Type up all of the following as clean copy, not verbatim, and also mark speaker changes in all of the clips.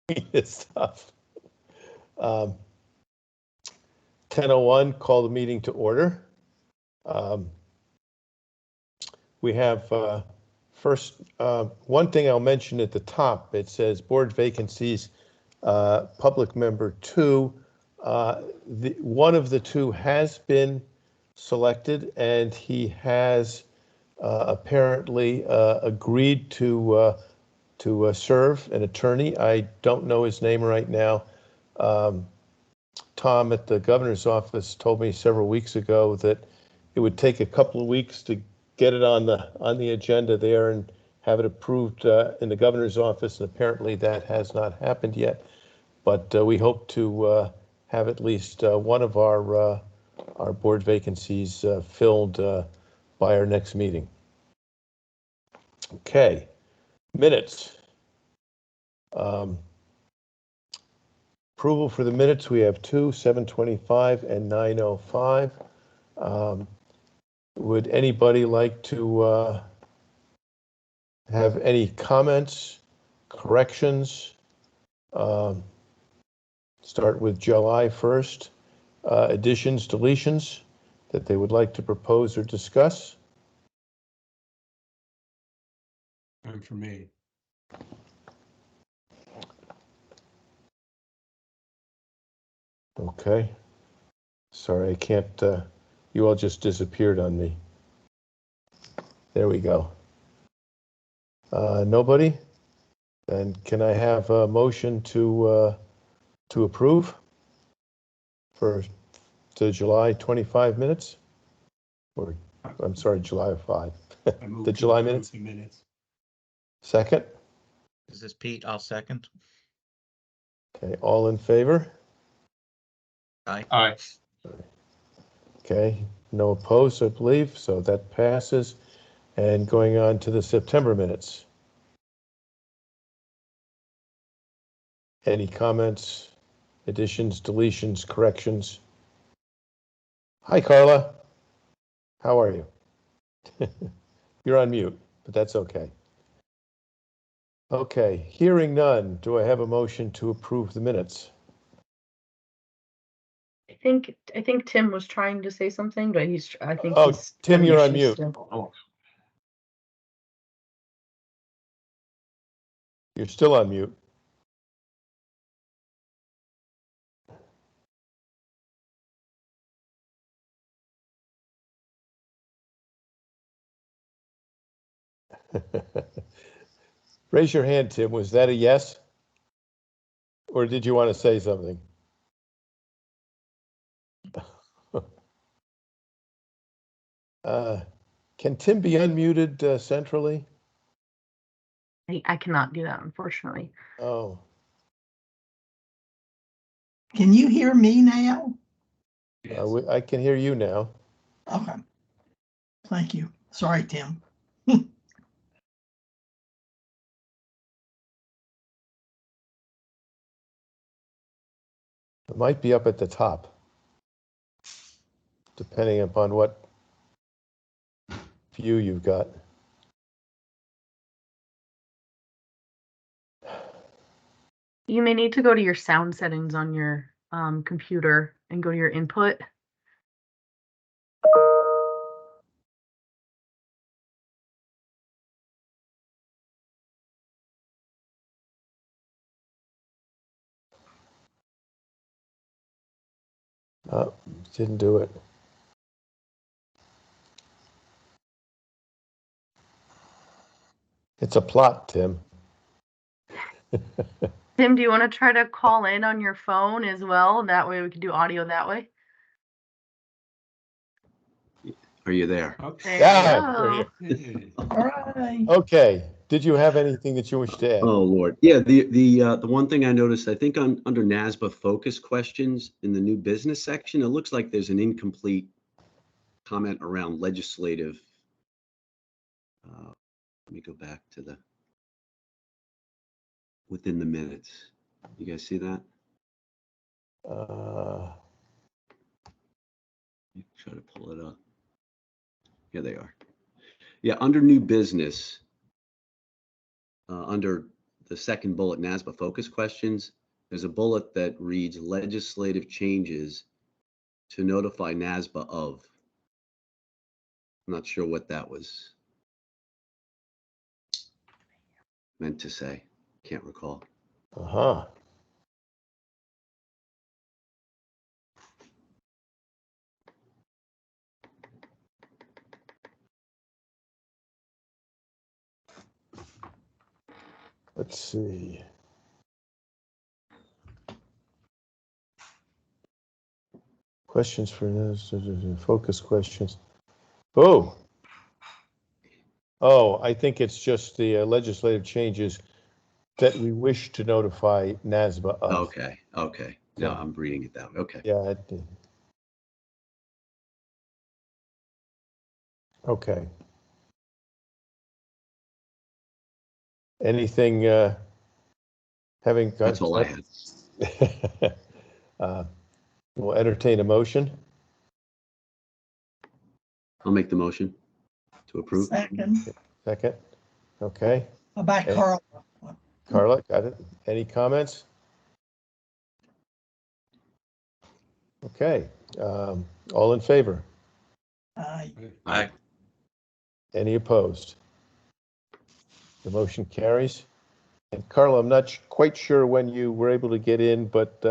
Speaker 1: this stuff. 10:01, call the meeting to order. We have first, one thing I'll mention at the top, it says board vacancies, public member 2. One of the 2 has been selected, and he has apparently agreed to serve, an attorney. I don't know his name right now. Tom at the governor's office told me several weeks ago that it would take a couple of weeks to get it on the agenda there and have it approved in the governor's office, and apparently that has not happened yet. But we hope to have at least one of our board vacancies filled by our next meeting. Okay, minutes. Approval for the minutes, we have 2, 7:25 and 9:05. Would anybody like to have any comments, corrections? Start with July 1st. Additions, deletions that they would like to propose or discuss?
Speaker 2: Time for me.
Speaker 1: Okay. Sorry, I can't, you all just disappeared on me. There we go. Nobody? Then can I have a motion to approve for the July 25 minutes? Or, I'm sorry, July 5. The July minutes?
Speaker 2: The minutes.
Speaker 1: Second?
Speaker 3: This is Pete. I'll second.
Speaker 1: Okay, all in favor?
Speaker 3: Aye.
Speaker 2: Aye.
Speaker 1: Okay, no opposed, I believe, so that passes. And going on to the September minutes. Any comments, additions, deletions, corrections? Hi, Carla. How are you? You're on mute, but that's okay. Okay, hearing none, do I have a motion to approve the minutes?
Speaker 4: I think Tim was trying to say something, but I think
Speaker 1: Oh,
Speaker 4: he's
Speaker 1: Tim,
Speaker 4: having
Speaker 1: you're on
Speaker 4: issues
Speaker 1: mute.
Speaker 4: still.
Speaker 2: Oh,
Speaker 1: You're still on mute. Raise your hand, Tim. Was that a yes? Or did you want to say something? Can Tim be unmuted centrally?
Speaker 4: I cannot do that, unfortunately.
Speaker 1: Oh,
Speaker 5: Can you hear me now?
Speaker 2: yes.
Speaker 1: I can hear you now.
Speaker 5: Okay. Thank you. Sorry, Tim.
Speaker 1: It might be up at the top, depending upon what view you've got.
Speaker 4: You may need to go to your sound settings on your computer and go to your input.
Speaker 1: Oh, didn't do it. It's a plot, Tim.
Speaker 4: Tim, do you want to try to call in on your phone as well? That way we can do audio that way.
Speaker 6: Are you there?
Speaker 2: Okay.
Speaker 1: Yeah.
Speaker 2: Hey.
Speaker 5: All right.
Speaker 1: Okay. Did you have anything that you wish to add?
Speaker 6: Oh, Lord. Yeah, the one thing I noticed, I think under NASBA focus questions in the new business section, it looks like there's an incomplete comment around legislative. Let me go back to within the minutes. You guys see that? Try to pull it up. Here they are. Yeah, under new business, under the second bullet, NASBA focus questions, there's a bullet that reads legislative changes to notify NASBA of. I'm not sure what that was meant to say. Can't recall.
Speaker 1: Uh-huh. Let's see. Questions for this, focus questions. Oh. Oh, I think it's just the legislative changes that we wish to notify NASBA of.
Speaker 6: Okay, okay. Now
Speaker 1: Yeah.
Speaker 6: I'm reading it that way. Okay.
Speaker 1: Yeah. Okay. Anything having got?
Speaker 6: That's all I had.
Speaker 1: We'll entertain a motion.
Speaker 6: I'll make the motion to approve.
Speaker 5: Second,
Speaker 1: Second. Okay.
Speaker 5: by Carl.
Speaker 1: Carla, got it? Any comments? Okay. All in favor?
Speaker 5: Aye.
Speaker 3: Aye.
Speaker 1: Any opposed? The motion carries. And Carla, I'm not quite sure when you were able to get in, but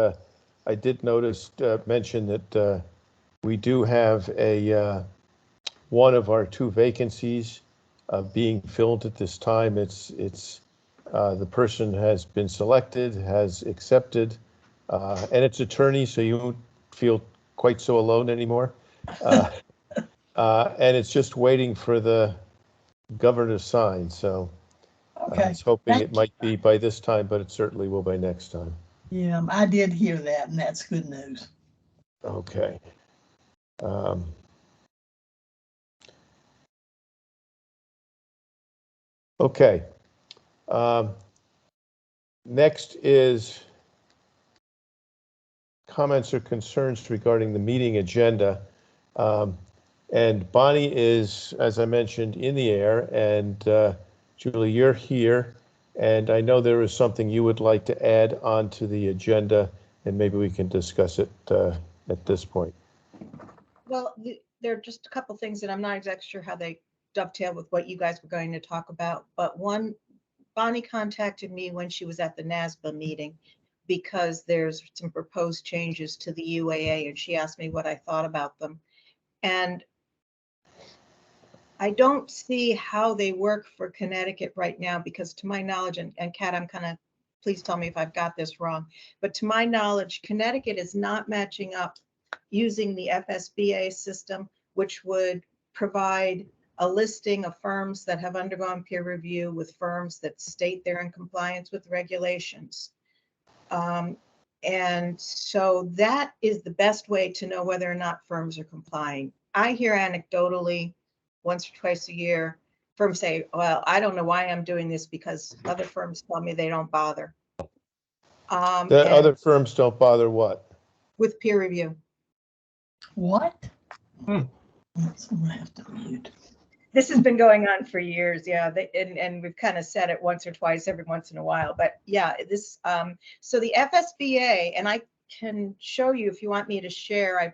Speaker 1: I did mention that we do have one of our two vacancies being filled at this time. The person has been selected, has accepted, and it's attorney, so you won't feel quite so alone anymore. And it's just waiting for the governor to sign. So I
Speaker 5: Okay.
Speaker 1: was hoping it might be by this time, but it certainly will by next time.
Speaker 5: Yeah, I did hear that, and that's good news.
Speaker 1: Okay. Okay. Next is comments or concerns regarding the meeting agenda. And Bonnie is, as I mentioned, in the air, and Julie, you're here. And I know there is something you would like to add onto the agenda, and maybe we can discuss it at this point.
Speaker 7: Well, there are just a couple things that I'm not exactly sure how they dovetail with what you guys were going to talk about. But one, Bonnie contacted me when she was at the NASBA meeting because there's some proposed changes to the UAA, and she asked me what I thought about them. And I don't see how they work for Connecticut right now, because to my knowledge, and Kat, please tell me if I've got this wrong, but to my knowledge, Connecticut is not matching up using the FSBA system, which would provide a listing of firms that have undergone peer review with firms that state they're in compliance with regulations. And so that is the best way to know whether or not firms are complying. I hear anecdotally once or twice a year, firms say, well, I don't know why I'm doing this because other firms tell me they don't bother.
Speaker 1: The other firms don't bother what?
Speaker 7: With peer review.
Speaker 5: What? I'm gonna have to mute.
Speaker 7: This has been going on for years, yeah. And we've kind of said it once or twice every once in a while, but yeah, so the FSBA, and I can show you if you want me to share. I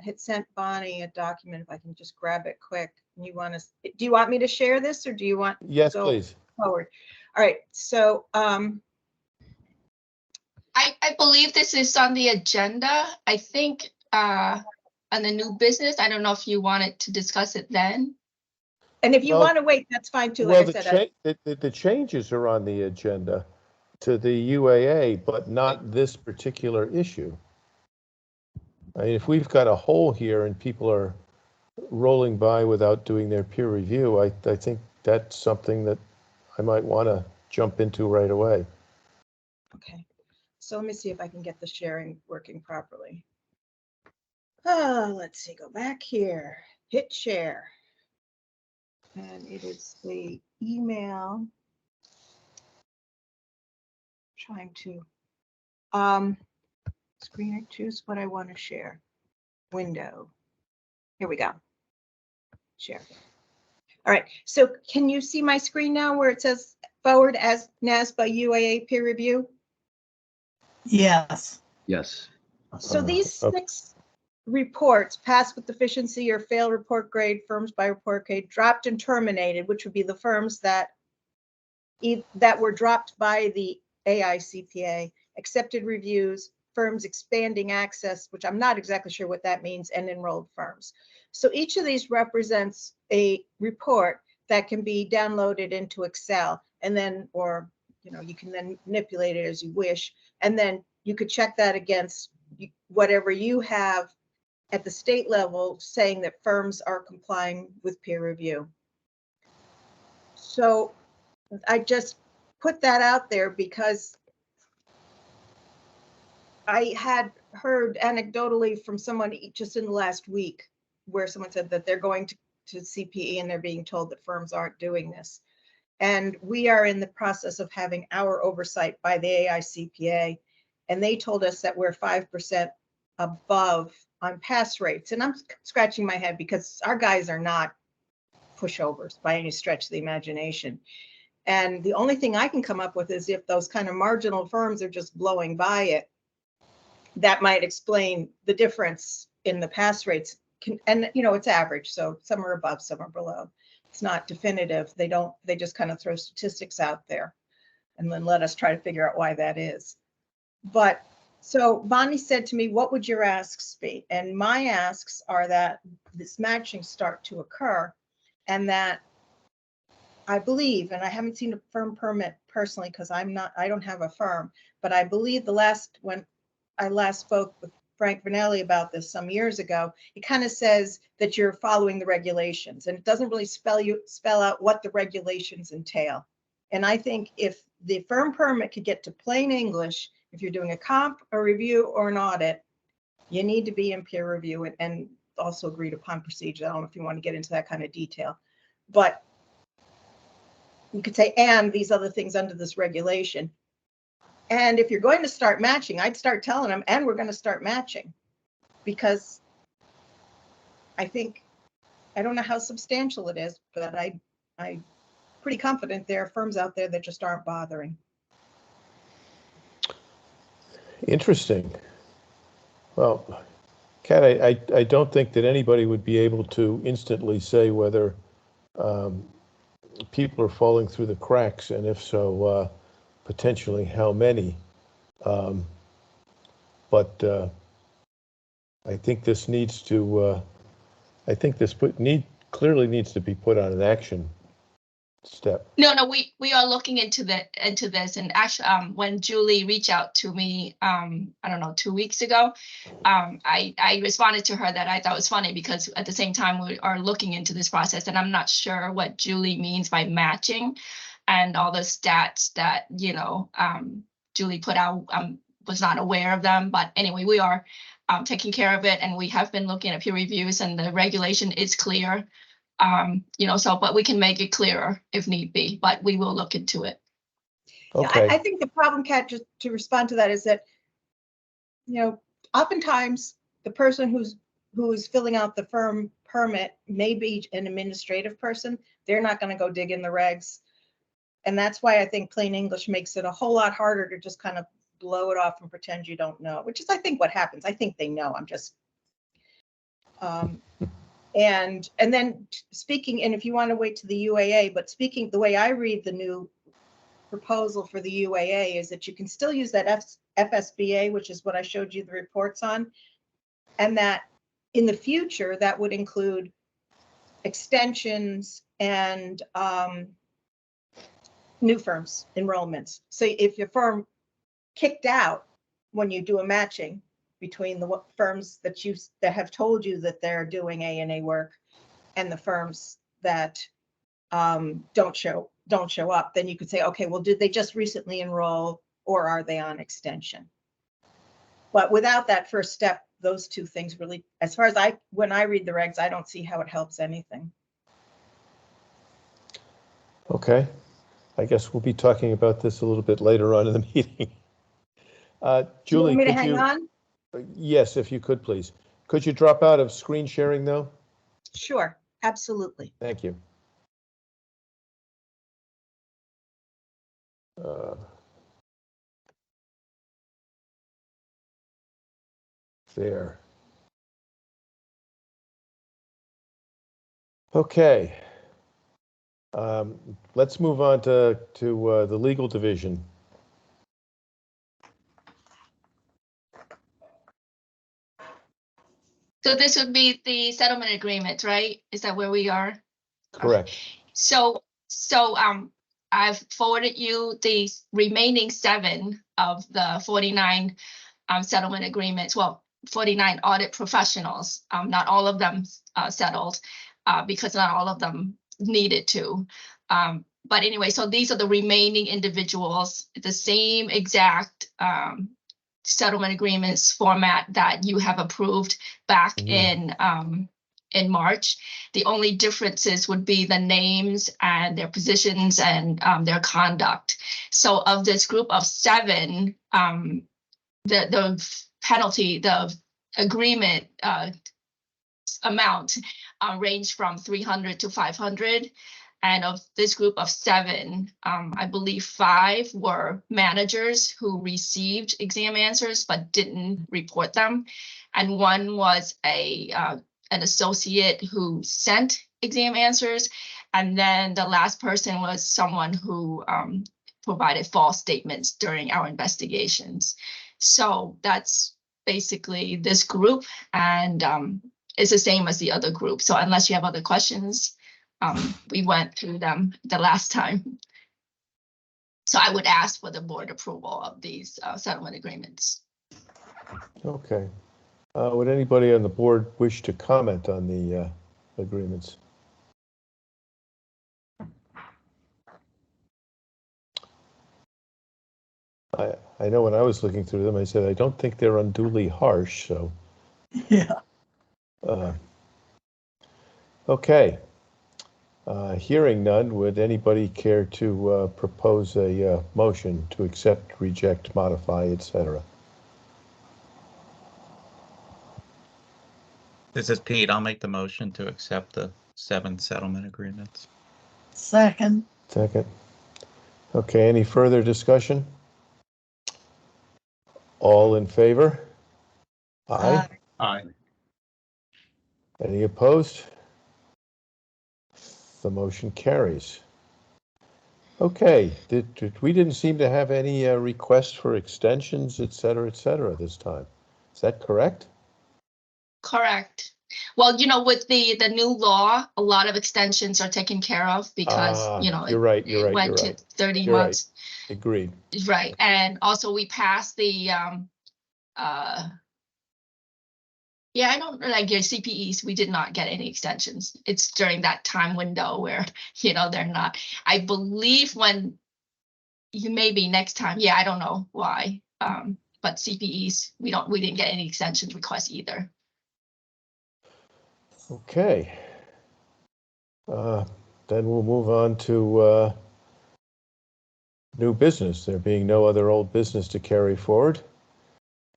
Speaker 7: had sent Bonnie a document. If I can just grab it quick. Do you want me to share this, or do you want?
Speaker 1: Yes,
Speaker 7: to go
Speaker 1: please.
Speaker 7: Forward. All right. So
Speaker 8: I believe this is on the agenda. I think on the new business. I don't know if you wanted to discuss it then.
Speaker 7: and if you
Speaker 1: Well-
Speaker 7: want to wait, that's fine too.
Speaker 1: Well,
Speaker 7: Like I said,
Speaker 1: the changes are on the agenda to the UAA, but not this particular issue. I mean, if we've got a hole here and people are rolling by without doing their peer review, I think that's something that I might want to jump into right away.
Speaker 7: okay. So let me see if I can get the sharing working properly. Let's see, go back here, hit share. And it is the email. Trying to screen, choose what I want to share. Window. Here we go. Share. All right. So can you see my screen now where it says forward as NASBA UAA peer review?
Speaker 5: Yes.
Speaker 6: Yes.
Speaker 7: So these
Speaker 1: Okay.
Speaker 7: 6 reports, pass with deficiency or fail report grade, firms by report grade, dropped and terminated, which would be the firms that were dropped by the AICPA, accepted reviews, firms expanding access, which I'm not exactly sure what that means, and enrolled firms. So each of these represents a report that can be downloaded into Excel, and then, or you can then manipulate it as you wish, and then you could check that against whatever you have at the state level saying that firms are complying with peer review. So I just put that out there because I had heard anecdotally from someone just in the last week where someone said that they're going to CPE and they're being told that firms aren't doing this. And we are in the process of having our oversight by the AICPA, and they told us that we're 5% above on pass rates. And I'm scratching my head because our guys are not pushovers by any stretch of the imagination. And the only thing I can come up with is if those kind of marginal firms are just blowing by it, that might explain the difference in the pass rates. And it's average, so some are above, some are below. It's not definitive. They just kind of throw statistics out there and then let us try to figure out why that is. But so Bonnie said to me, what would your asks be? And my asks are that this matching start to occur, and that I believe, and I haven't seen a firm permit personally because I don't have a firm, but I believe when I last spoke with Frank Vanelli about this some years ago, it kind of says that you're following the regulations, and it doesn't really spell out what the regulations entail. And I think if the firm permit could get to plain English, if you're doing a comp, a review, or an audit, you need to be in peer review and also agreed upon procedure. I don't know if you want to get into that kind of detail, but you could say, and these other things under this regulation. And if you're going to start matching, I'd start telling them, and we're going to start matching, because I don't know how substantial it is, but I'm pretty confident there are firms out there that just aren't bothering.
Speaker 1: Interesting. Well, Kat, I don't think that anybody would be able to instantly say whether people are falling through the cracks, and if so, potentially how many. But I think this needs to. I think this clearly needs to be put on an action step.
Speaker 8: No, we are looking into this, and actually, when Julie reached out to me, I don't know, 2 weeks ago, I responded to her that I thought was funny because at the same time we are looking into this process, and I'm not sure what Julie means by matching, and all the stats that Julie put out. Was not aware of them, but anyway, we are taking care of it, and we have been looking at peer reviews, and the regulation is clear. But we can make it clearer if need be, but we will look into it.
Speaker 1: Okay.
Speaker 7: I think the problem, Kat, just to respond to that, is that, oftentimes the person who is filling out the firm permit may be an administrative person. They're not going to go dig in the regs. And that's why I think plain English makes it a whole lot harder to just kind of blow it off and pretend you don't know, which is, I think, what happens. I think they know. I'm just, and then speaking, and if you want to wait to the UAA, but speaking, the way I read the new proposal for the UAA is that you can still use that FSBA, which is what I showed you the reports on, and that in the future, that would include extensions and new firms enrollments. So if your firm kicked out when you do a matching between the firms that have told you that they're doing A&A work and the firms that don't show up, then you could say, okay, well, did they just recently enroll or are they on extension? But without that first step, those two things really, as far as when I read the regs, I don't see how it helps anything.
Speaker 1: Okay. I guess we'll be talking about this a little bit later on in the meeting. Julie,
Speaker 7: you want me to
Speaker 1: could
Speaker 7: hang
Speaker 1: you?
Speaker 7: on?
Speaker 1: Yes, if you could, please. Could you drop out of screen sharing, though?
Speaker 7: Sure, absolutely.
Speaker 1: Thank you. Uh, There. Okay. Let's move on to the legal division.
Speaker 8: So this would be the settlement agreement, right? Is that where we are?
Speaker 1: Correct.
Speaker 8: So I've forwarded you the remaining 7 of the 49 settlement agreements. Well, 49 audit professionals. Not all of them settled because not all of them needed to. But anyway, so these are the remaining individuals, the same exact settlement agreements format that you have approved back in March. The only differences would be the names and their positions and their conduct. So of this group of 7, the penalty, the agreement amount ranged from 300 to 500. And of this group of 7, I believe 5 were managers who received exam answers but didn't report them. And 1 was an associate who sent exam answers. And then the last person was someone who provided false statements during our investigations. So that's basically this group, and it's the same as the other group. So unless you have other questions, we went through them the last time. So I would ask for the board approval of these settlement agreements.
Speaker 1: Okay. Would anybody on the board wish to comment on the agreements? I know when I was looking through them, I said, I don't think they're unduly harsh, so.
Speaker 5: Yeah.
Speaker 1: Okay. Hearing none, would anybody care to propose a motion to accept, reject, modify, etc.?
Speaker 3: This is Pete. I'll make the motion to accept the 7 settlement agreements.
Speaker 5: Second.
Speaker 1: Second. Okay, any further discussion? All in favor? Aye.
Speaker 2: Aye.
Speaker 1: Any opposed? The motion carries. Okay, we didn't seem to have any requests for extensions, et cetera, this time. Is that correct?
Speaker 8: Correct. Well, with the new law, a lot of extensions are taken care of because,
Speaker 1: You're right,
Speaker 8: it went to 30
Speaker 1: You're right.
Speaker 8: months.
Speaker 1: Agreed.
Speaker 8: Right. And also we passed the, I don't like your CPEs. We did not get any extensions. It's during that time window where, they're not. I believe when you maybe next time. Yeah, I don't know why. But CPEs, we didn't get any extensions requests either.
Speaker 1: Okay. Then we'll move on to new business, there being no other old business to carry forward.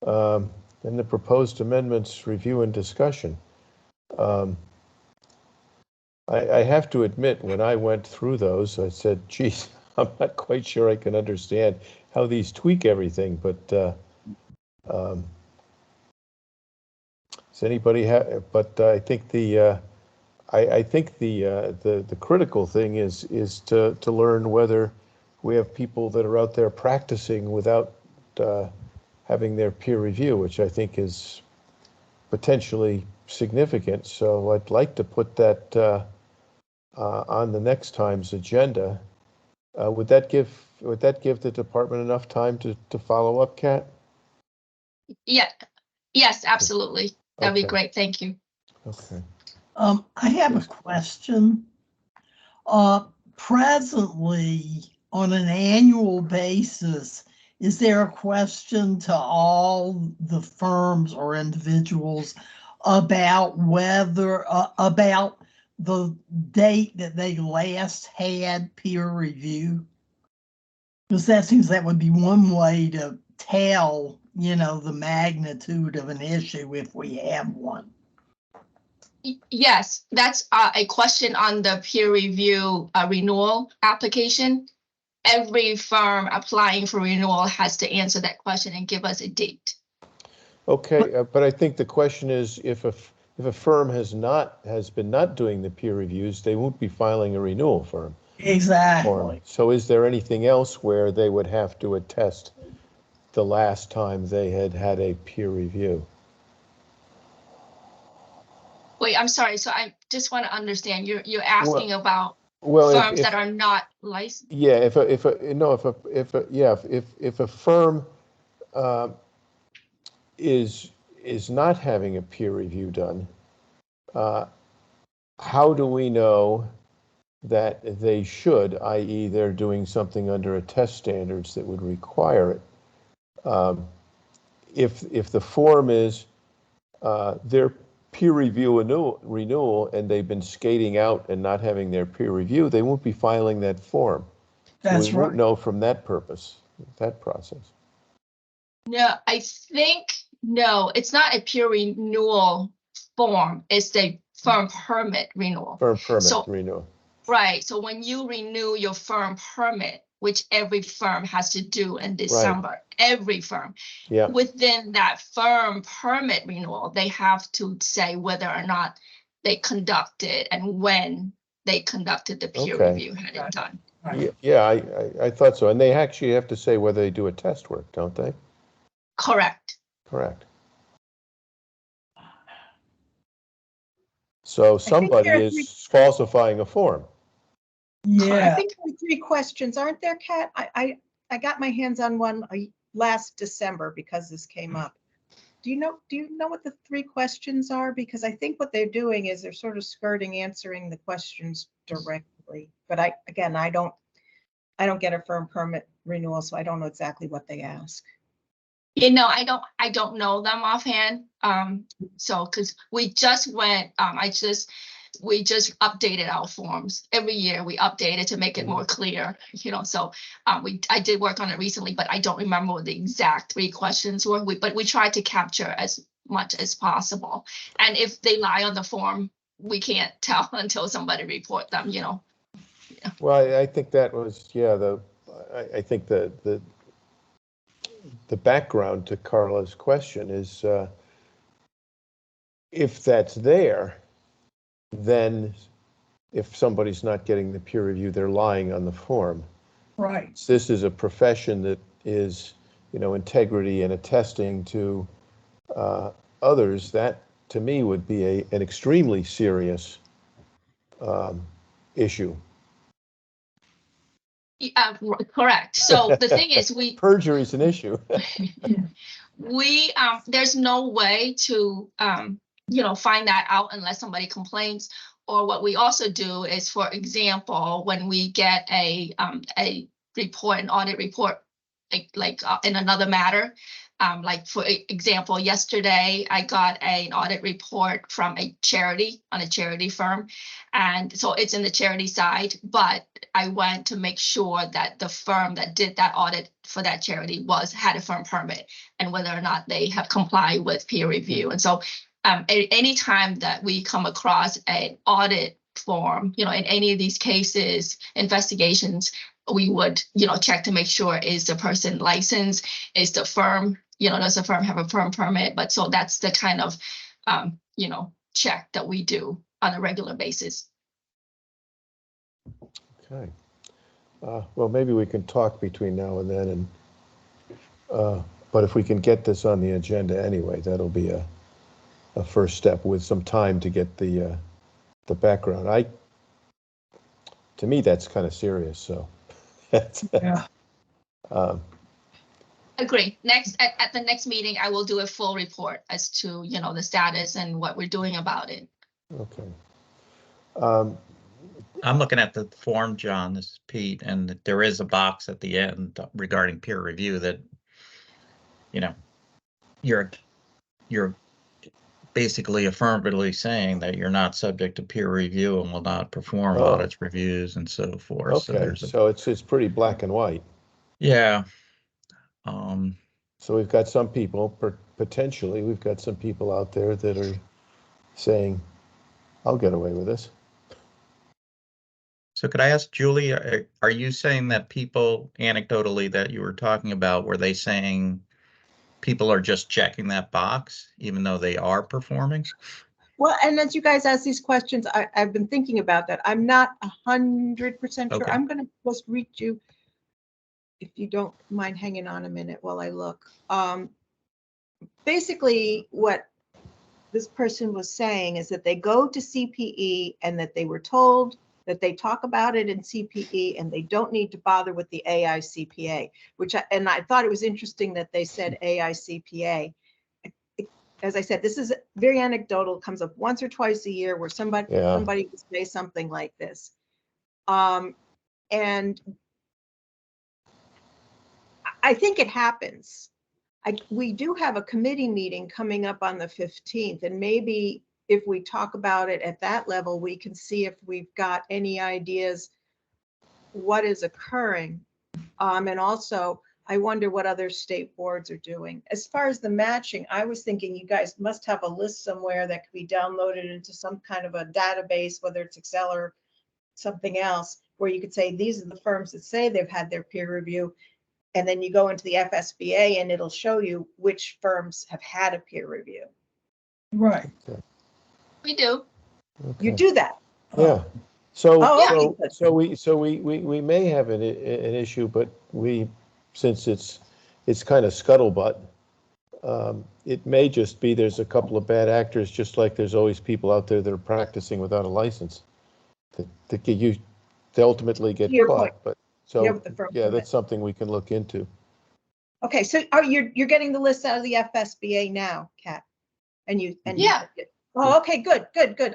Speaker 1: Then the proposed amendments review and discussion. I have to admit, when I went through those, I said, geez, I'm not quite sure I can understand how these tweak everything, but does anybody have, but I think the the critical thing is to learn whether we have people that are out there practicing without having their peer review, which I think is potentially significant. So I'd like to put that on the next time's agenda. Would that give the department enough time to follow up, Kat?
Speaker 8: Yeah. Yes, absolutely. That'd be
Speaker 1: Okay.
Speaker 8: great. Thank you.
Speaker 1: Okay.
Speaker 5: I have a question. Presently, on an annual basis, is there a question to all the firms or individuals about whether, about the date that they last had peer review? Because that seems that would be one way to tell, the magnitude of an issue if we have one.
Speaker 8: Yes, that's a question on the peer review renewal application. every firm applying for renewal has to answer that question and give us a date.
Speaker 1: Okay, but I think the question is if a firm has been not doing the peer reviews, they won't be filing a renewal form.
Speaker 5: Exactly.
Speaker 1: So is there anything else where they would have to attest the last time they had a peer review?
Speaker 8: Wait, I'm sorry. So I just want to understand. You're asking about
Speaker 1: Well,
Speaker 8: firms that are not licensed.
Speaker 1: yeah, if a firm is not having a peer review done, how do we know that they should, i.e. they're doing something under a test standards that would require it? If the form is their peer review renewal and they've been skating out and not having their peer review, they won't be filing that form.
Speaker 5: That's
Speaker 1: We won't
Speaker 5: right.
Speaker 1: know from that process.
Speaker 8: No, I think, no, it's not a peer renewal form. It's the firm permit renewal.
Speaker 1: Firm permit
Speaker 8: So-
Speaker 1: renewal.
Speaker 8: Right. So when you renew your firm permit, which every firm has to do in December, every firm,
Speaker 1: Yeah.
Speaker 8: within that firm permit renewal, they have to say whether or not they conducted and when they conducted the peer
Speaker 1: Okay.
Speaker 8: review, had it done.
Speaker 1: Yeah, I thought so. And they actually have to say whether they do a test work, don't they?
Speaker 8: Correct.
Speaker 1: Correct. So somebody
Speaker 7: there are
Speaker 1: is falsifying a form.
Speaker 7: I
Speaker 5: Yeah,
Speaker 7: think there are 3 questions, aren't there, Kat? I got my hands on one last December because this came up. Do you know what the 3 questions are? Because I think what they're doing is they're sort of skirting answering the questions directly. But I don't get a firm permit renewal, so I don't know exactly what they ask.
Speaker 8: You know, I don't know them offhand. So, cause we just went, we just updated our forms. Every year we update it to make it more clear, you know, so, I did work on it recently, but I don't remember what the exact 3 questions were. But we tried to capture as much as possible. And if they lie on the form, we can't tell until somebody report them, you know.
Speaker 1: Well, I think that was, yeah, I think the background to Carla's question is if that's there, then if somebody's not getting the peer review, they're lying on the form.
Speaker 5: right.
Speaker 1: This is a profession that is, integrity and attesting to others. That, to me, would be an extremely serious issue.
Speaker 8: Correct. So the thing is,
Speaker 1: Perjury is an issue.
Speaker 8: there's no way to, find that out unless somebody complains. Or what we also do is, for example, when we get a report, an audit report, in another matter, like for example, yesterday I got an audit report from a charity on a charity firm. And so it's in the charity side, but I went to make sure that the firm that did that audit for that charity had a firm permit and whether or not they have complied with peer review. And so any time that we come across an audit form, in any of these cases, investigations, we would, check to make sure, is the person licensed? Is the firm, does the firm have a firm permit? But so that's the kind of, check that we do on a regular basis.
Speaker 1: Okay. Well, maybe we can talk between now and then, but if we can get this on the agenda anyway, that'll be a first step with some time to get the background. To me, that's kind of serious. So,
Speaker 5: Yeah.
Speaker 8: Agree. Next, at the next meeting, I will do a full report as to, the status and what we're doing about it.
Speaker 1: Okay.
Speaker 3: I'm looking at the form, John, this is Pete, and there is a box at the end regarding peer review that, you're basically affirmatively saying that you're not subject to peer review and will not perform audits, reviews, and so forth.
Speaker 1: Okay, so it's pretty black and white.
Speaker 3: Yeah.
Speaker 1: So we've got some people, potentially, we've got some people out there that are saying, I'll get away with this.
Speaker 3: So could I ask Julie, are you saying that people anecdotally that you were talking about, were they saying people are just checking that box even though they are performing?
Speaker 7: Well, and as you guys ask these questions, I've been thinking about that. I'm not 100% sure.
Speaker 3: Okay.
Speaker 7: I'm going to just read you, if you don't mind hanging on a minute while I look. Basically, what this person was saying is that they go to CPE and that they were told that they talk about it in CPE and they don't need to bother with the AICPA, and I thought it was interesting that they said AICPA. As I said, this is very anecdotal, comes up once or twice a year where somebody would say something like this. And I think it happens. We do have a committee meeting coming up on the 15th, and maybe if we talk about it at that level, we can see if we've got any ideas what is occurring. And also, I wonder what other state boards are doing. As far as the matching, I was thinking you guys must have a list somewhere that could be downloaded into some kind of a database, whether it's Excel or something else, where you could say, these are the firms that say they've had their peer review. And then you go into the FSBA and it'll show you which firms have had a peer review.
Speaker 5: Right.
Speaker 8: We do.
Speaker 7: You do that.
Speaker 1: Yeah. So,
Speaker 7: Oh, okay.
Speaker 1: so we may have an issue, but since it's kind of scuttlebutt, it may just be there's a couple of bad actors, just like there's always people out there that are practicing without a license that they ultimately get caught.
Speaker 7: Point.
Speaker 1: But so
Speaker 7: yeah,
Speaker 1: that's something we can look into.
Speaker 7: Okay, so you're getting the list out of the FSBA now, Kat, and
Speaker 8: Yeah.
Speaker 7: Oh, okay, good.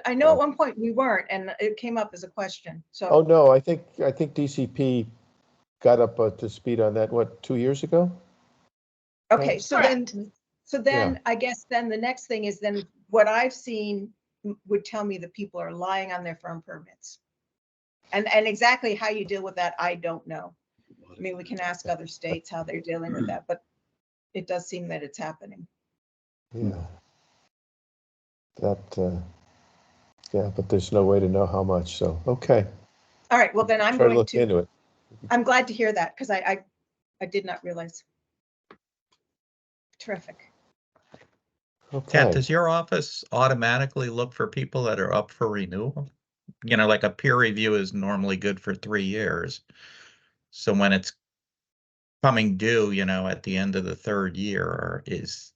Speaker 7: I know at one point we weren't, and it came up as a question. So.
Speaker 1: Oh no, I think DCP got up to speed on that. What, 2 years ago?
Speaker 7: Okay, so
Speaker 8: Correct.
Speaker 7: then I guess then the next thing is then what I've seen would tell me that people are lying on their firm permits, and exactly how you deal with that, I don't know. I mean, we can ask other states how they're dealing with that, but it does seem that it's happening.
Speaker 1: Yeah. But there's no way to know how much. So, okay.
Speaker 7: All right. Well, then I'm
Speaker 1: Try to
Speaker 7: going
Speaker 1: look
Speaker 7: to.
Speaker 1: into it.
Speaker 7: I'm glad to hear that because I did not realize. Terrific.
Speaker 1: Okay.
Speaker 3: Kat, does your office automatically look for people that are up for renewal? You know, like a peer review is normally good for 3 years. So when it's coming due, you know, at the end of the 3rd year, is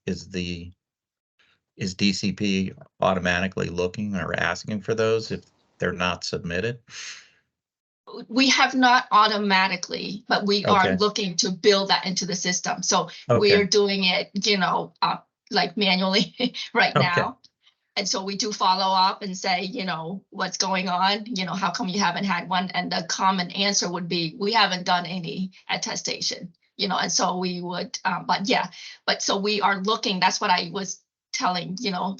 Speaker 3: DCP automatically looking or asking for those if they're not submitted?
Speaker 8: We have not automatically, but we are
Speaker 3: Okay.
Speaker 8: looking to build that into the system. So we
Speaker 3: Okay.
Speaker 8: are doing it, like manually right
Speaker 3: Okay.
Speaker 8: now. And so we do follow up and say, what's going on? How come you haven't had one? And the common answer would be, we haven't done any attestation, and so we would, but so we are looking, that's what I was telling,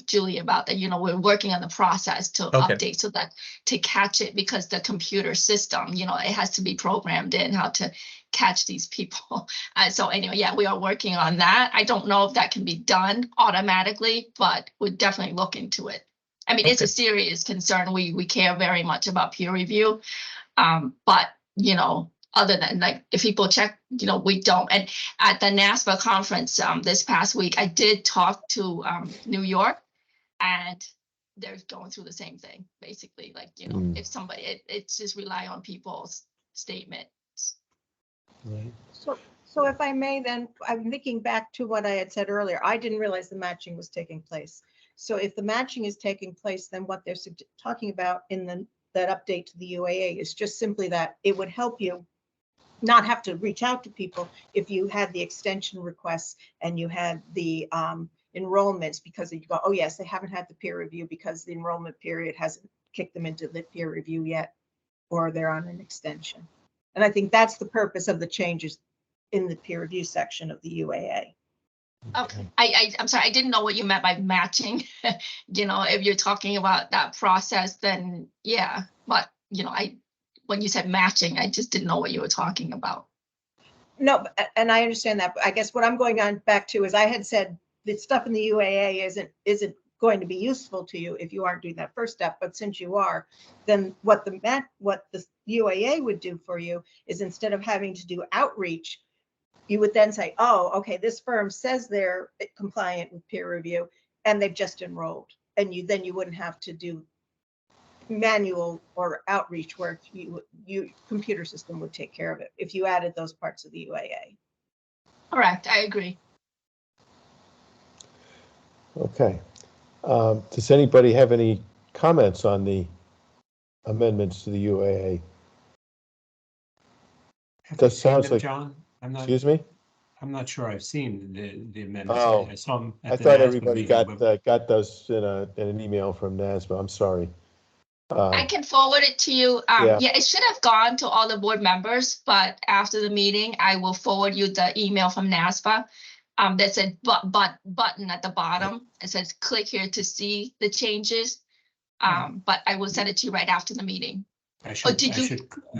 Speaker 8: Julie about that, we're working on the process to update so that to catch it, because the computer system, it has to be programmed in how to catch these people. So anyway, we are working on that. I don't know if that can be done automatically, but we're definitely looking into it. I mean, it's a serious concern. We care very much about peer review. But, other than like, if people check, we don't. And at the NASPA conference this past week, I did talk to New York, and they're going through the same thing, basically. Like, if somebody, it's just rely on people's statements.
Speaker 1: Right.
Speaker 7: So if I may, then I'm thinking back to what I had said earlier. I didn't realize the matching was taking place. So if the matching is taking place, then what they're talking about in that update to the UAA is just simply that it would help you not have to reach out to people if you had the extension requests and you had the enrollments, because you go, oh yes, they haven't had the peer review because the enrollment period hasn't kicked them into the peer review yet, or they're on an extension. And I think that's the purpose of the changes in the peer review section of the UAA.
Speaker 8: Okay, I'm sorry, I didn't know what you meant by matching. If you're talking about that process, then yeah, but when you said matching, I just didn't know what you were talking about.
Speaker 7: No, and I understand that, but I guess what I'm going on back to is I had said the stuff in the UAA isn't going to be useful to you if you aren't doing that first step. But since you are, then what the UAA would do for you is, instead of having to do outreach, you would then say, oh, okay, this firm says they're compliant with peer review and they've just enrolled. And then you wouldn't have to do manual or outreach work. You computer system would take care of it if you added those parts of the UAA.
Speaker 8: Correct, I agree.
Speaker 1: Okay. Does anybody have any comments on the amendments to the UAA?
Speaker 2: Have
Speaker 1: That
Speaker 2: you seen
Speaker 1: sounds
Speaker 2: them,
Speaker 1: like-
Speaker 2: John?
Speaker 1: Excuse me?
Speaker 2: I'm not sure I've seen the amendments.
Speaker 1: Oh,
Speaker 2: I saw them
Speaker 1: I
Speaker 2: at the
Speaker 1: thought
Speaker 2: NASBA
Speaker 1: everybody
Speaker 2: meeting, but
Speaker 1: got those in an email from NASBA. I'm sorry.
Speaker 8: I can forward it to you.
Speaker 1: Yeah.
Speaker 8: Yeah, it should have gone to all the board members, but after the meeting, I will forward you the email from NASBA. There's a button at the bottom. It says click here to see the changes. But I will send it to you right after the meeting.
Speaker 2: I
Speaker 8: did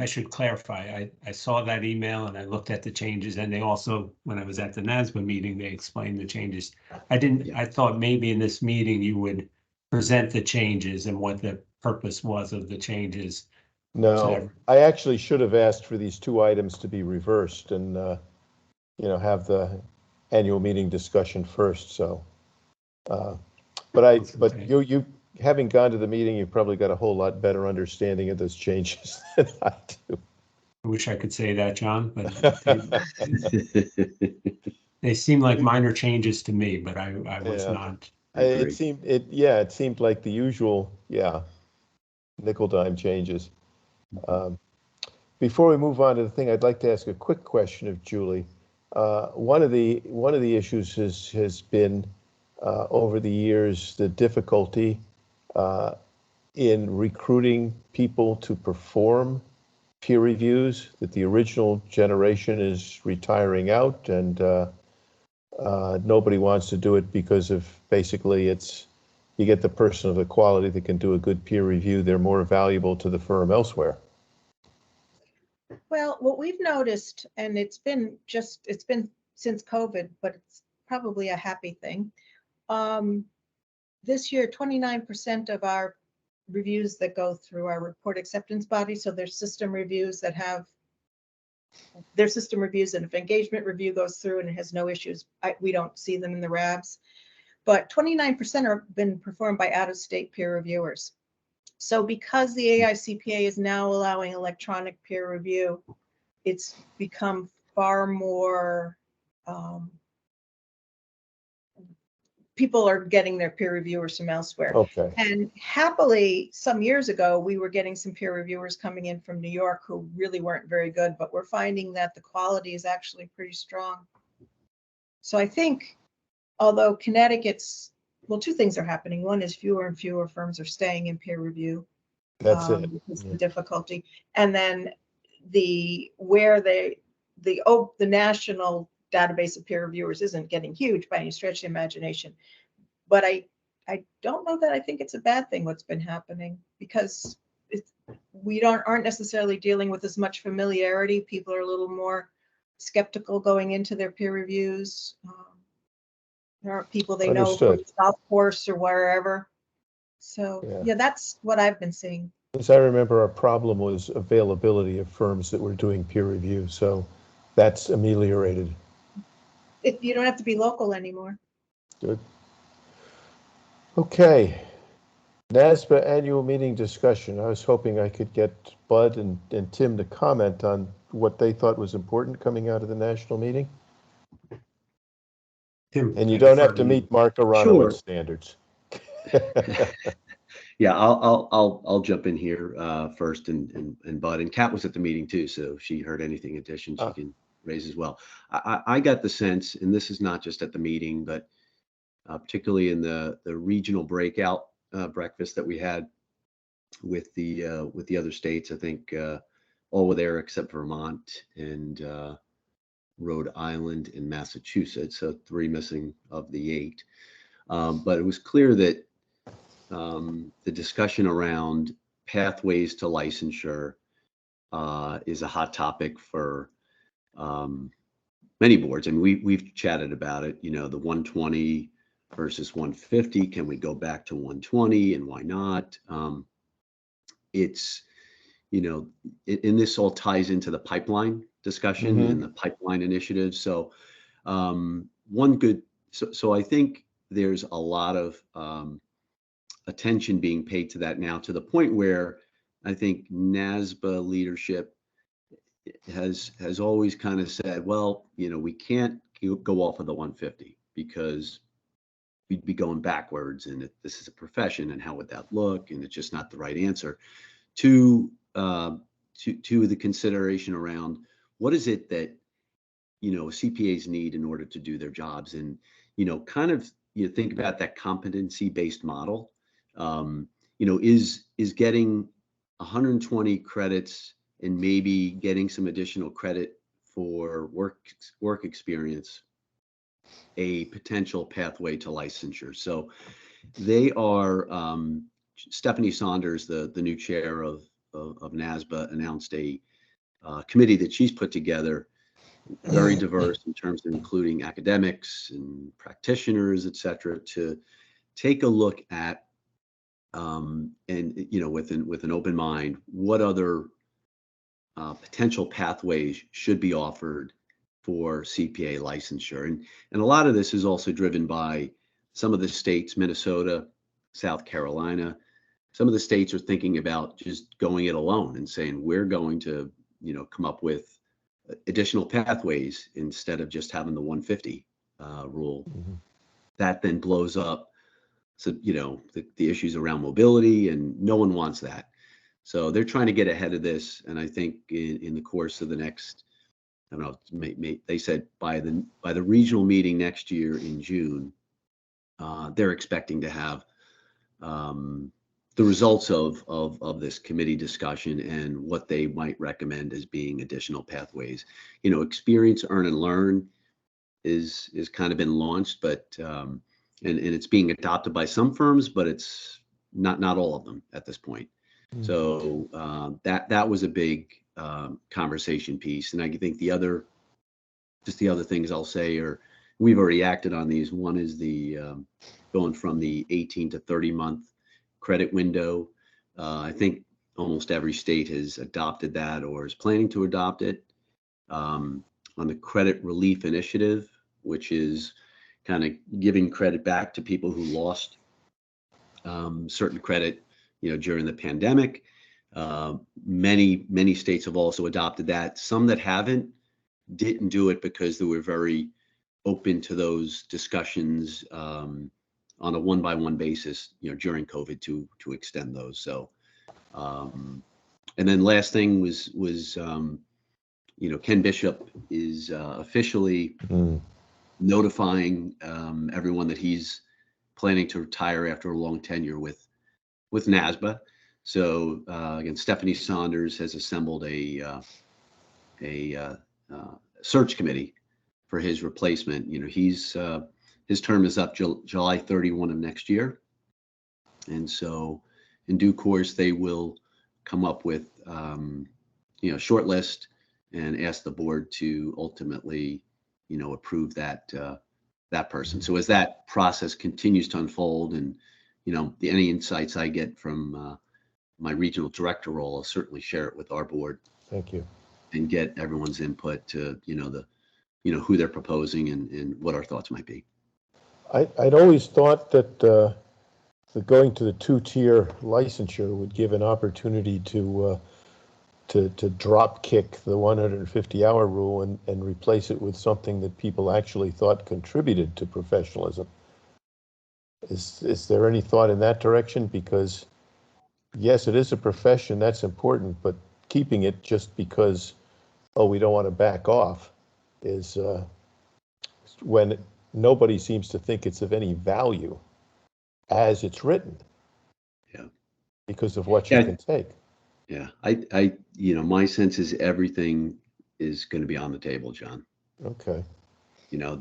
Speaker 2: should clarify. I saw that email and I looked at the changes, and they also, when I was at the NASBA meeting, they explained the changes. I thought maybe in this meeting you would present the changes and what the purpose was of the changes.
Speaker 1: No, I actually should have asked for these two items to be reversed and, have the annual meeting discussion first, so. But you having gone to the meeting, you've probably got a whole lot better understanding of those changes than I do.
Speaker 2: I wish I could say that, John, but they seem like minor changes to me, but I was not.
Speaker 1: It seemed like the usual, nickel dime changes. Before we move on to the thing, I'd like to ask a quick question of Julie. One of the issues has been over the years the difficulty in recruiting people to perform peer reviews, that the original generation is retiring out and nobody wants to do it because of basically you get the person of the quality that can do a good peer review. They're more valuable to the firm elsewhere.
Speaker 7: Well, what we've noticed, and it's been since COVID, but it's probably a happy thing. This year, 29% of our reviews that go through our report acceptance body, so there's system reviews that have their system reviews, and if engagement review goes through and it has no issues, we don't see them in the RABs. But 29% have been performed by out-of-state peer reviewers. So because the AICPA is now allowing electronic peer review, it's become far more, people are getting their peer reviewers from elsewhere.
Speaker 1: Okay.
Speaker 7: And happily, some years ago, we were getting some peer reviewers coming in from New York who really weren't very good, but we're finding that the quality is actually pretty strong. So I think, although Connecticut's, well, two things are happening. One is fewer and fewer firms are staying in peer review.
Speaker 1: That's it.
Speaker 7: Because of the difficulty. And then the national database of peer reviewers isn't getting huge by any stretch of the imagination. But I don't know that I think it's a bad thing what's been happening, because we aren't necessarily dealing with as much familiarity. People are a little more skeptical going into their peer reviews. There are people they know from the golf course or wherever. So yeah, that's what I've been seeing.
Speaker 1: As I remember, our problem was availability of firms that were doing peer review, so that's ameliorated.
Speaker 7: You don't have to be local anymore.
Speaker 1: Good. Okay. NASBA annual meeting discussion. I was hoping I could get Bud and Tim to comment on what they thought was important coming out of the national meeting.
Speaker 2: Tim,
Speaker 1: and you don't have to meet Mark Aronowitz standards.
Speaker 6: Yeah, I'll jump in here first, and Bud and Kat was at the meeting too, so if she heard anything addition, she can raise as well. I got the sense, and this is not just at the meeting, but particularly in the regional breakout breakfast that we had with the other states. I think all were there except Vermont and Rhode Island and Massachusetts, so 3 missing of the 8. But it was clear that the discussion around pathways to licensure is a hot topic for many boards, and we've chatted about it. You know, the 120 versus 150? Can we go back to 120, and why not? It's, you know, and this all ties into the pipeline discussion and the pipeline initiative. So so I think there's a lot of attention being paid to that now, to the point where I think NASBA leadership has always kind of said, well, you know, we can't go off of the 150 because we'd be going backwards, and this is a profession, and how would that look? And it's just not the right answer. To the consideration around what is it that, you know, CPAs need in order to do their jobs, and, you know, kind of, you think about that competency-based model. You know, is getting 120 credits and maybe getting some additional credit for work experience a potential pathway to licensure? So they are, Stephanie Saunders, the new chair of NASBA, announced a committee that she's put together, very diverse in terms of including academics and practitioners, et cetera, to take a look at, and, you know, with an open mind, what other potential pathways should be offered for CPA licensure. And a lot of this is also driven by some of the states, Minnesota, South Carolina. Some of the states are thinking about just going it alone and saying, we're going to, you know, come up with additional pathways instead of just having the 150 rule. That then blows up, so, you know, the issues around mobility, and no one wants that. So they're trying to get ahead of this. And I think in the course of the next, I don't know, they said by the regional meeting next year in June, they're expecting to have the results of this committee discussion and what they might recommend as being additional pathways. You know, experience, earn, and learn is kind of been launched, but and it's being adopted by some firms, but it's not all of them at this point. So that was a big conversation piece. And I think the other things I'll say are, we've already acted on these. One is the going from the 18 to 30 month credit window. I think almost every state has adopted that or is planning to adopt it. On the credit relief initiative, which is kind of giving credit back to people who lost certain credit, you know, during the pandemic. Many states have also adopted that. Some that haven't didn't do it because they were very open to those discussions on a one-by-one basis, you know, during COVID to extend those. So, and then last thing was you know, Ken Bishop is officially notifying everyone that he's planning to retire after a long tenure with NASBA. So again, Stephanie Saunders has assembled a search committee for his replacement. You know, his term is up July 31 of next year, and so in due course they will come up with you know, short list and ask the board to ultimately, you know, approve that person. So as that process continues to unfold, and, you know, any insights I get from my regional director role, I'll certainly share it with our board.
Speaker 1: Thank you.
Speaker 6: And get everyone's input to, you know, who they're proposing and what our thoughts might be.
Speaker 1: I'd always thought that the going to the two-tier licensure would give an opportunity to drop kick the 150-hour rule and replace it with something that people actually thought contributed to professionalism. Is there any thought in that direction? Because yes, it is a profession, that's important, but keeping it just because, oh, we don't want to back off is when nobody seems to think it's of any value as it's written.
Speaker 6: Yeah.
Speaker 1: Because of what you can take.
Speaker 6: Yeah. I you know, my sense is everything is going to be on the table, John.
Speaker 1: Okay.
Speaker 6: You know,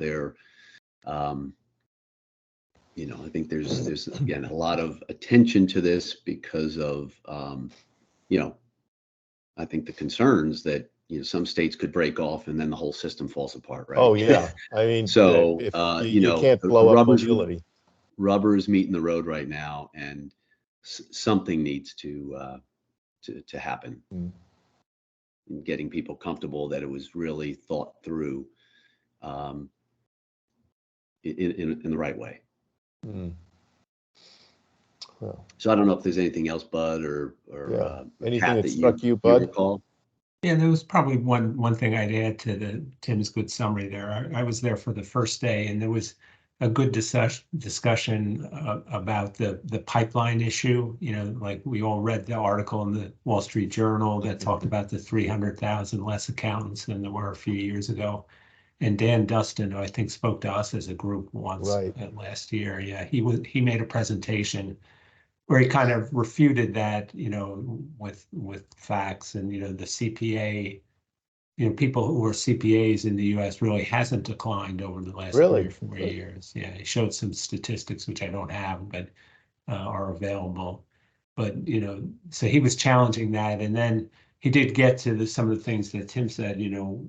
Speaker 6: you know, I think there's again, a lot of attention to this because of, you know, I think the concerns that, you know, some states could break off and then the whole system falls apart, right?
Speaker 1: Oh, yeah. I mean,
Speaker 6: so,
Speaker 1: if
Speaker 6: you know,
Speaker 1: can't blow up mobility.
Speaker 6: rubber is meeting the road right now, and something needs to happen.
Speaker 1: Mm.
Speaker 6: In getting people comfortable that it was really thought through in the right way.
Speaker 1: Mm. Well,
Speaker 6: So I don't know if there's anything else, Bud, or
Speaker 1: anything
Speaker 6: Kat,
Speaker 1: that struck you, Bud?
Speaker 6: recall.
Speaker 2: Yeah, there was probably one thing I'd add to Tim's good summary there. I was there for the first day, and there was a good discussion about the pipeline issue. You know, like we all read the article in the Wall Street Journal that talked about the 300,000 less accountants than there were a few years ago. And Dan Dustin, who I think spoke to us as a group once
Speaker 1: Right.
Speaker 2: last year. Yeah, he made a presentation where he kind of refuted that, you know, with facts, and, you know, the CPA, you know, people who are CPAs in the US really hasn't declined over the last
Speaker 1: Really?
Speaker 2: 3 or 4 years. Yeah, he showed some statistics, which I don't have, but are available. But, you know, so he was challenging that. And then he did get to some of the things that Tim said. You know,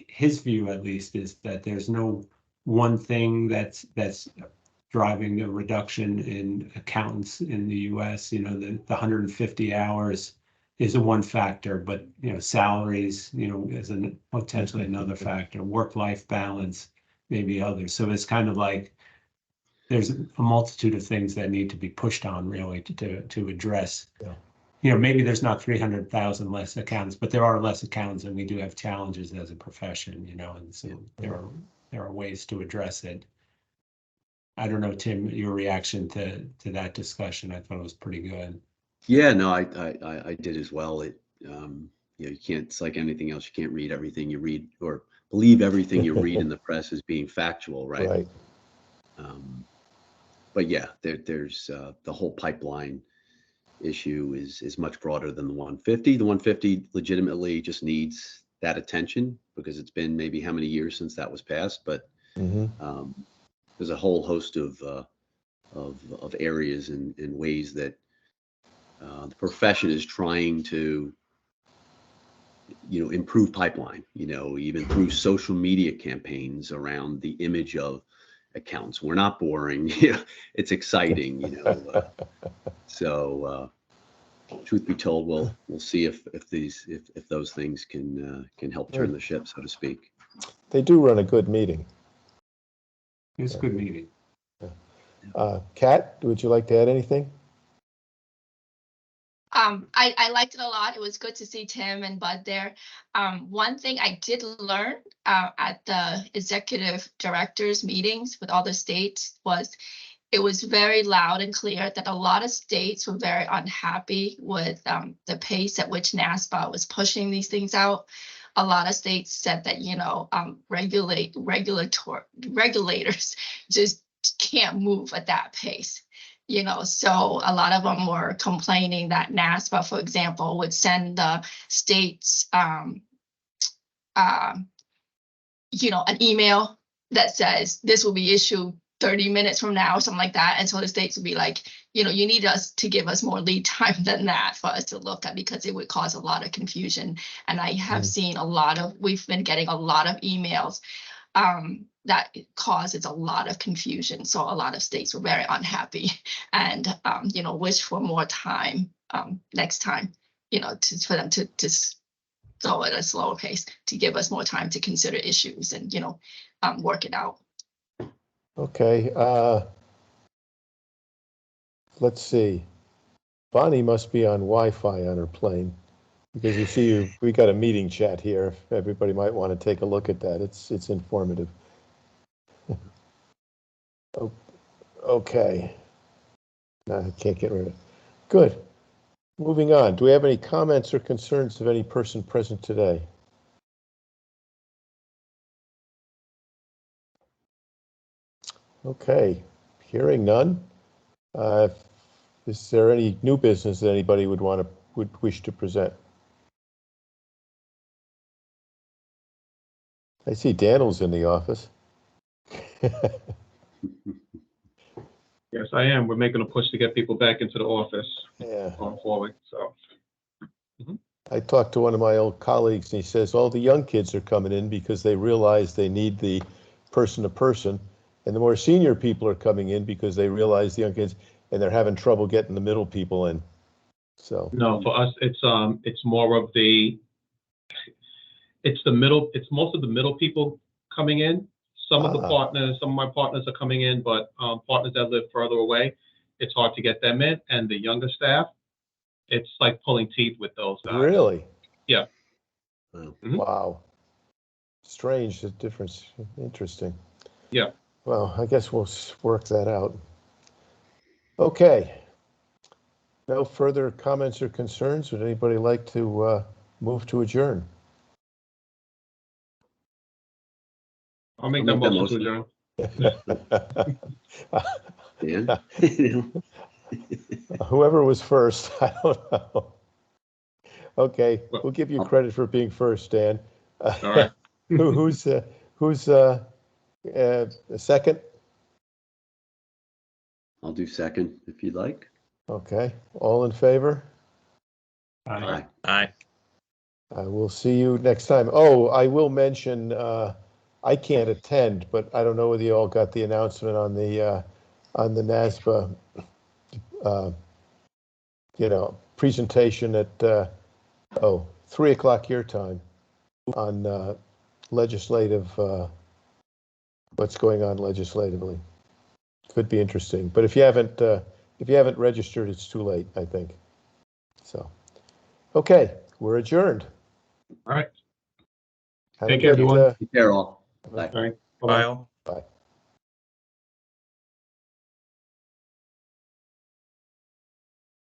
Speaker 2: his view at least is that there's no one thing that's driving the reduction in accountants in the US. You know, the 150 hours is a one factor, but, you know, salaries, you know, is potentially another factor, work-life balance, maybe others. So it's kind of like there's a multitude of things that need to be pushed on really to address.
Speaker 1: Yeah.
Speaker 2: You know, maybe there's not 300,000 less accountants, but there are less accountants, and we do have challenges as a profession, you know, and so there are ways to address it. I don't know, Tim, your reaction to that discussion. I thought it was pretty good.
Speaker 6: Yeah, no, I did as well. It you know, you can't, it's like anything else, you can't read everything you read or believe everything you read in the press as being factual, right?
Speaker 1: Right.
Speaker 6: But yeah, there's the whole pipeline issue is much broader than the 150. The 150 legitimately just needs that attention because it's been maybe how many years since that was passed, but there's a whole host of areas and ways that the profession is trying to, you know, improve pipeline, you know, even through social media campaigns around the image of accounts. We're not boring. It's exciting, you know. So truth be told, we'll see if those things can help turn the ship, so to speak.
Speaker 1: They do run a good meeting.
Speaker 2: It was a good meeting.
Speaker 1: Kat, would you like to add anything?
Speaker 8: I liked it a lot. It was good to see Tim and Bud there. One thing I did learn at the executive directors meetings with all the states was it was very loud and clear that a lot of states were very unhappy with the pace at which NASPA was pushing these things out. A lot of states said that, you know, regulators just can't move at that pace. You know, so a lot of them were complaining that NASPA, for example, would send the states, you know, an email that says this will be issued 30 minutes from now or something like that. And so the states would be like, you know, you need us to give us more lead time than that for us to look at, because it would cause a lot of confusion. And I have seen we've been getting a lot of emails that causes a lot of confusion. So a lot of states were very unhappy and, you know, wish for more time next time, you know, for them to go at a slower pace, to give us more time to consider issues and, you know, work it out.
Speaker 1: Okay. Let's see. Bonnie must be on Wi-Fi on her plane, because you see, we got a meeting chat here. Everybody might want to take a look at that. It's informative. Okay. No, I can't get rid of it. Good. Moving on. Do we have any comments or concerns of any person present today? Okay. Hearing none. Is there any new business that anybody would wish to present? I see Daniel's in the office.
Speaker 9: Yes, I am. We're making a push to get people back into the office
Speaker 1: Yeah.
Speaker 9: going forward, so.
Speaker 1: I talked to one of my old colleagues, and he says all the young kids are coming in because they realize they need the person to person, And the more senior people are coming in because they realize the young kids, and they're having trouble getting the middle people in. So,
Speaker 9: No, for us, it's more of it's most of the middle people coming in. Some of my partners are coming in, but partners that live further away, it's hard to get them in. And the younger staff, it's like pulling teeth with those guys.
Speaker 1: really?
Speaker 9: Yeah.
Speaker 6: Wow.
Speaker 1: Wow. Strange, the difference. Interesting.
Speaker 9: Yeah.
Speaker 1: Well, I guess we'll work that out. Okay. No further comments or concerns? Would anybody like to move to adjourn?
Speaker 9: I'll make that motion to adjourn.
Speaker 6: Dan?
Speaker 1: Whoever was first, I don't know. Okay, we'll give you credit for being first, Dan.
Speaker 9: All right.
Speaker 1: Who's second?
Speaker 6: I'll do second if you'd like.
Speaker 1: Okay, all in favor?
Speaker 9: Aye.
Speaker 3: Aye.
Speaker 1: We'll see you next time. Oh, I will mention, I can't attend, but I don't know whether you all got the announcement on the NASBA, presentation at 3 o'clock your time on legislative, what's going on legislatively. Could be interesting, but if you haven't registered, it's too late, I think. So, okay, we're adjourned.
Speaker 9: All right.
Speaker 1: Have
Speaker 9: Take
Speaker 1: a
Speaker 9: care,
Speaker 1: good,
Speaker 9: everyone.
Speaker 6: Take care all.
Speaker 9: All right.
Speaker 3: Bye all.